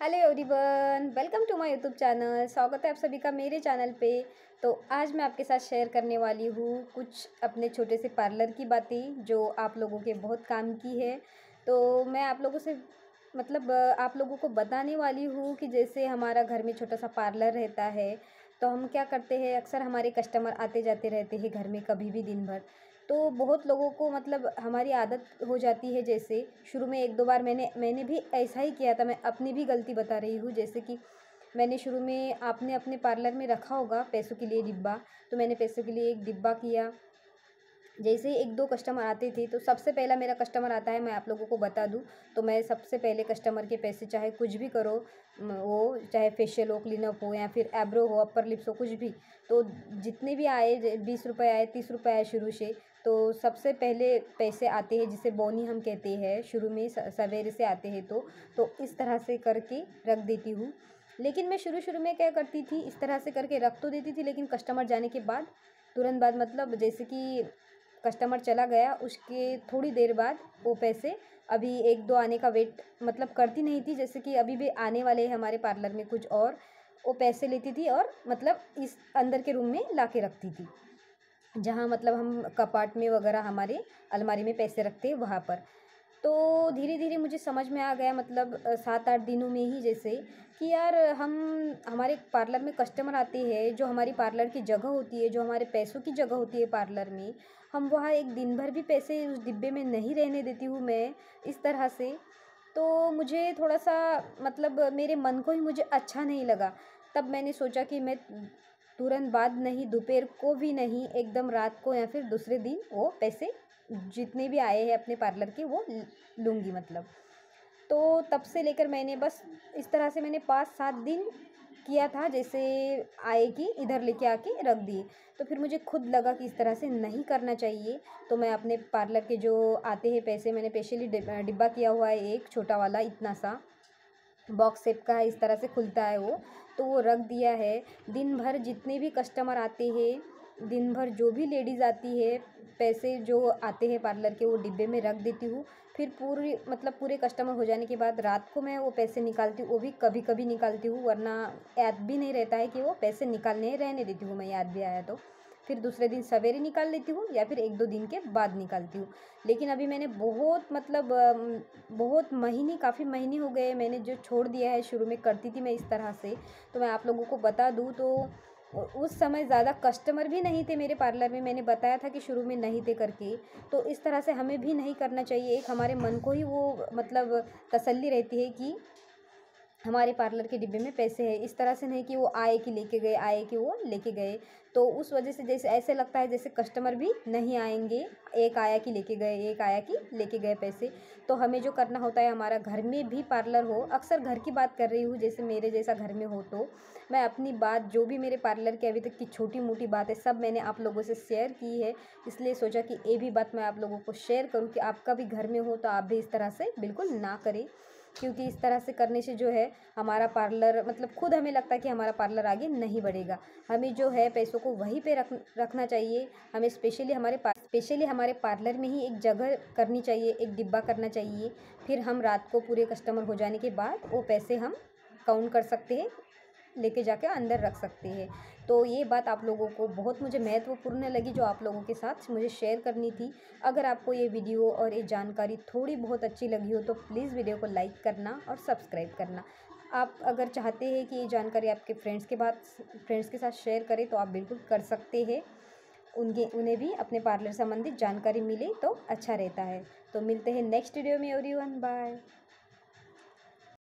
Hello everyone, welcome to my YouTube channel. स्वागत है आप सभी का मेरे चैनल पे। तो आज मैं आपके साथ शेयर करने वाली हूँ कुछ अपने छोटे से पार्लर की बातें जो आप लोगों के बहुत काम की है। तो मैं आप लोगों से आप लोगों को बताने वाली हूँ कि जैसे हमारा घर में छोटा सा पार्लर रहता है तो हम क्या करते हैं, अक्सर हमारे कस्टमर आते जाते रहते हैं घर में कभी भी दिन भर। तो बहुत लोगों को हमारी आदत हो जाती है। जैसे शुरू में एक दो बार मैंने भी ऐसा ही किया था। मैं अपनी भी गलती बता रही हूँ। जैसे कि मैंने शुरू में आपने अपने पार्लर में रखा होगा पैसों के लिए डिब्बा, तो मैंने पैसों के लिए एक डिब्बा किया। जैसे ही एक दो कस्टमर आते थे तो सबसे पहला मेरा कस्टमर आता है, मैं आप लोगों को बता दूं तो मैं सबसे पहले कस्टमर के पैसे चाहे कुछ भी करो, वो चाहे फेशियल हो, क्लीनअप हो या फिर एब्रो हो, अपर लिप्स हो, कुछ भी। तो जितने भी आए, 20 रुपये आए, 30 रुपये आए शुरू से, तो सबसे पहले पैसे आते हैं जिसे बोनी हम कहते हैं। शुरू में सवेरे से आते हैं तो इस तरह से करके रख देती हूँ। लेकिन मैं शुरू शुरू में क्या करती थी, इस तरह से करके रख तो देती थी, लेकिन कस्टमर जाने के बाद तुरंत बाद जैसे कि कस्टमर चला गया उसके थोड़ी देर बाद वो पैसे अभी एक दो आने का वेट करती नहीं थी। जैसे कि अभी भी आने वाले हैं हमारे पार्लर में कुछ और, वो पैसे लेती थी और इस अंदर के रूम में ला के रखती थी, जहाँ हम कपाट में वगैरह हमारे अलमारी में पैसे रखते हैं वहाँ पर। तो धीरे धीरे मुझे समझ में आ गया 7-8 दिनों में ही, जैसे कि यार हम हमारे पार्लर में कस्टमर आते हैं, जो हमारी पार्लर की जगह होती है, जो हमारे पैसों की जगह होती है पार्लर में, हम वहाँ एक दिन भर भी पैसे उस डिब्बे में नहीं रहने देती हूँ मैं इस तरह से। तो मुझे थोड़ा सा मेरे मन को ही मुझे अच्छा नहीं लगा। तब मैंने सोचा कि मैं तुरंत बाद नहीं, दोपहर को भी नहीं, एकदम रात को या फिर दूसरे दिन वो पैसे जितने भी आए हैं अपने पार्लर के वो लूँगी तो तब से लेकर मैंने बस इस तरह से मैंने 5-7 दिन किया था। जैसे आए कि इधर लेके आके रख दिए, तो फिर मुझे खुद लगा कि इस तरह से नहीं करना चाहिए। तो मैं अपने पार्लर के जो आते हैं पैसे, मैंने स्पेशली डिब्बा किया हुआ है, एक छोटा वाला इतना सा बॉक्स शेप का है, इस तरह से खुलता है वो, तो वो रख दिया है। दिन भर जितने भी कस्टमर आते हैं, दिन भर जो भी लेडीज़ आती है, पैसे जो आते हैं पार्लर के वो डिब्बे में रख देती हूँ। फिर पूरे कस्टमर हो जाने के बाद रात को मैं वो पैसे निकालती हूँ, वो भी कभी कभी निकालती हूँ, वरना याद भी नहीं रहता है कि वो पैसे निकालने रहने देती हूँ मैं, याद भी आया तो फिर दूसरे दिन सवेरे निकाल लेती हूँ या फिर एक दो दिन के बाद निकालती हूँ। लेकिन अभी मैंने बहुत महीने, काफ़ी महीने हो गए मैंने जो छोड़ दिया है। शुरू में करती थी मैं इस तरह से। तो मैं आप लोगों को बता दूँ तो उस समय ज़्यादा कस्टमर भी नहीं थे मेरे पार्लर में। मैंने बताया था कि शुरू में नहीं थे करके। तो इस तरह से हमें भी नहीं करना चाहिए। एक हमारे मन को ही वो तसल्ली रहती है कि हमारे पार्लर के डिब्बे में पैसे हैं, इस तरह से नहीं कि वो आए कि लेके गए, आए कि वो लेके गए। तो उस वजह से जैसे ऐसे लगता है जैसे कस्टमर भी नहीं आएंगे, एक आया कि लेके गए, एक आया कि लेके गए पैसे। तो हमें जो करना होता है, हमारा घर में भी पार्लर हो, अक्सर घर की बात कर रही हूँ, जैसे मेरे जैसा घर में हो, तो मैं अपनी बात जो भी मेरे पार्लर की अभी तक की छोटी मोटी बात है सब मैंने आप लोगों से शेयर की है। इसलिए सोचा कि ये भी बात मैं आप लोगों को शेयर करूँ कि आपका भी घर में हो तो आप भी इस तरह से बिल्कुल ना करें। क्योंकि इस तरह से करने से जो है हमारा पार्लर खुद हमें लगता है कि हमारा पार्लर आगे नहीं बढ़ेगा। हमें जो है पैसों को वहीं पे रखना चाहिए। हमें स्पेशली हमारे पार्लर में ही एक जगह करनी चाहिए, एक डिब्बा करना चाहिए। फिर हम रात को पूरे कस्टमर हो जाने के बाद वो पैसे हम काउंट कर सकते हैं, लेके जाके अंदर रख सकते हैं। तो ये बात आप लोगों को बहुत मुझे महत्वपूर्ण लगी, जो आप लोगों के साथ मुझे शेयर करनी थी। अगर आपको ये वीडियो और ये जानकारी थोड़ी बहुत अच्छी लगी हो तो प्लीज़ वीडियो को लाइक करना और सब्सक्राइब करना। आप अगर चाहते हैं कि ये जानकारी आपके फ्रेंड्स के साथ शेयर करें तो आप बिल्कुल कर सकते हैं। उन्हें भी अपने पार्लर संबंधित जानकारी मिले तो अच्छा रहता है। तो मिलते हैं नेक्स्ट वीडियो में एवरीवन, बाय।